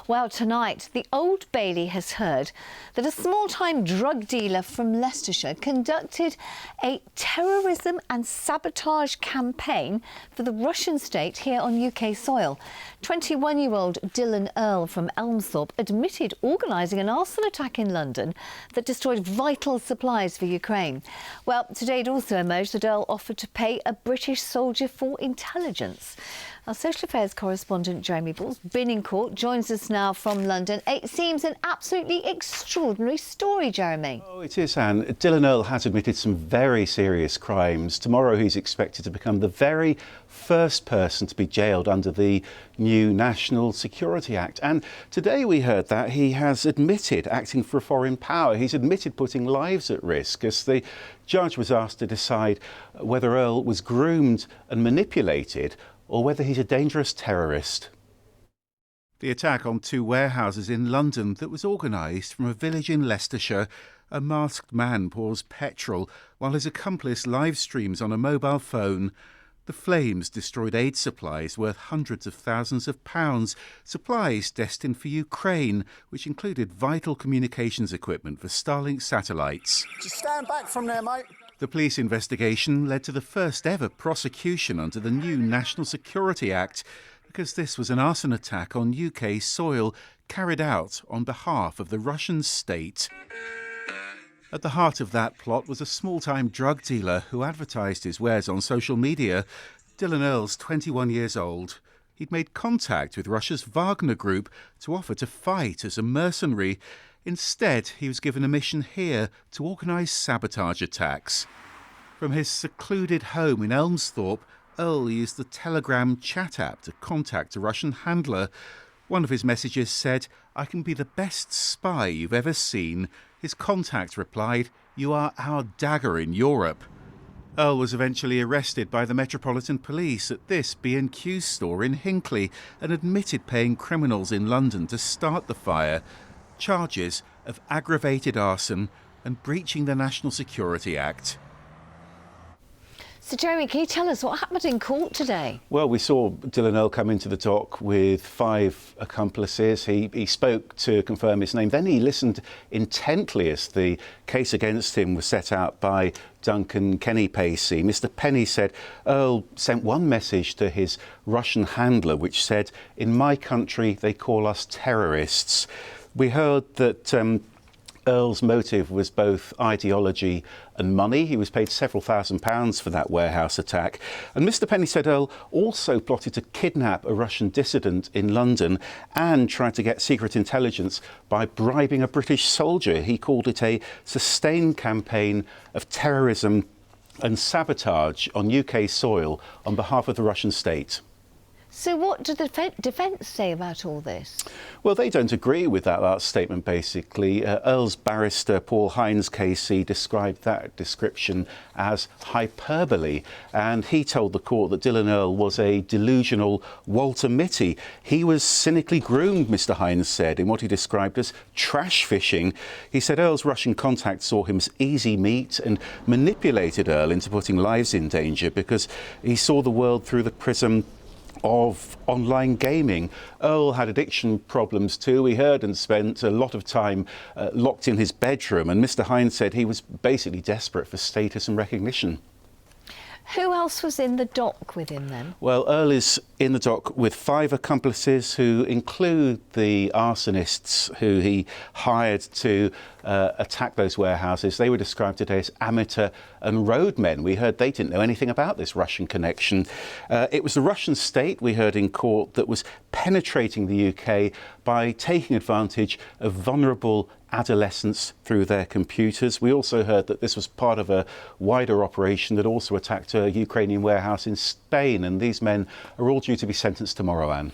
Well, tonight, the Old Bailey has heard that a small-time drug dealer from Leicestershire conducted a terrorism and sabotage campaign for the Russian state here on UK soil. 21-year-old Earl from Elmthorpe admitted organising an arson attack in London that destroyed vital supplies for Ukraine. Well, today it also emerged that Earl offered to pay a British soldier for intelligence. Our social affairs correspondent Jeremy Ball's been in court, joins us now from London. It seems an absolutely extraordinary story, Jeremy. Oh, it is, Anne. Earl has admitted some very serious crimes. Tomorrow he's expected to become the very first person to be jailed under the new National Security Act. And today we heard that he has admitted acting for a foreign power. He's admitted putting lives at risk as the judge was asked to decide whether Earl was groomed and manipulated or whether he's a dangerous terrorist. The attack on two warehouses in London that was organised from a village in Leicestershire. A masked man pours petrol while his accomplice live streams on a mobile phone. The flames destroyed aid supplies worth hundreds of thousands of pounds, supplies destined for Ukraine, which included vital communications equipment for Starlink satellites. Just stand back from there, mate. The police investigation led to the first ever prosecution under the new National Security Act because this was an arson attack on UK soil carried out on behalf of the Russian state. At the heart of that plot was a small-time drug dealer who advertised his wares on social media. Earl's 21 years old. He'd made contact with Russia's Wagner group to offer to fight as a mercenary. Instead, he was given a mission here to organise sabotage attacks. From his secluded home in Elmthorpe, Earl used the Telegram chat app to contact a Russian handler. One of his messages said, "I can be the best spy you've ever seen." His contact replied, "You are our dagger in Europe." Earl was eventually arrested by the Metropolitan Police at this B&Q store in Hinckley and admitted paying criminals in London to start the fire. Charges of aggravated arson and breaching the National Security Act. So, Jeremy, can you tell us what happened in court today? Well, we saw Earl come into the dock with 5 accomplices. He spoke to confirm his name. Then he listened intently as the case against him was set out by Duncan Kenny-Pacey. Mr. Penny said Earl sent one message to his Russian handler which said, "In my country, they call us terrorists." We heard that Earl's motive was both ideology and money. He was paid several £1,000s for that warehouse attack. And Mr. Penny said Earl also plotted to kidnap a Russian dissident in London and tried to get secret intelligence by bribing a British soldier. He called it a sustained campaign of terrorism and sabotage on UK soil on behalf of the Russian state. So what did the defence say about all this? Well, they don't agree with that last statement, basically. Earl's barrister, Paul Hines Casey, described that description as hyperbole, and he told the court that Earl was a delusional Walter Mitty. He was cynically groomed, Mr. Hines said, in what he described as trash fishing. He said Earl's Russian contacts saw him as easy meat and manipulated Earl into putting lives in danger because he saw the world through the prism of online gaming. Earl had addiction problems too. He heard and spent a lot of time locked in his bedroom, and Mr. Hines said he was basically desperate for status and recognition. Who else was in the dock with him then? Well, Earl is in the dock with 5 accomplices who include the arsonists who he hired to attack those warehouses. They were described today as amateur and roadmen. We heard they didn't know anything about this Russian connection. It was the Russian state, we heard in court, that was penetrating the UK by taking advantage of vulnerable adolescents through their computers. We also heard that this was part of a wider operation that also attacked a Ukrainian warehouse in Spain, and these men are all due to be sentenced tomorrow, Anne.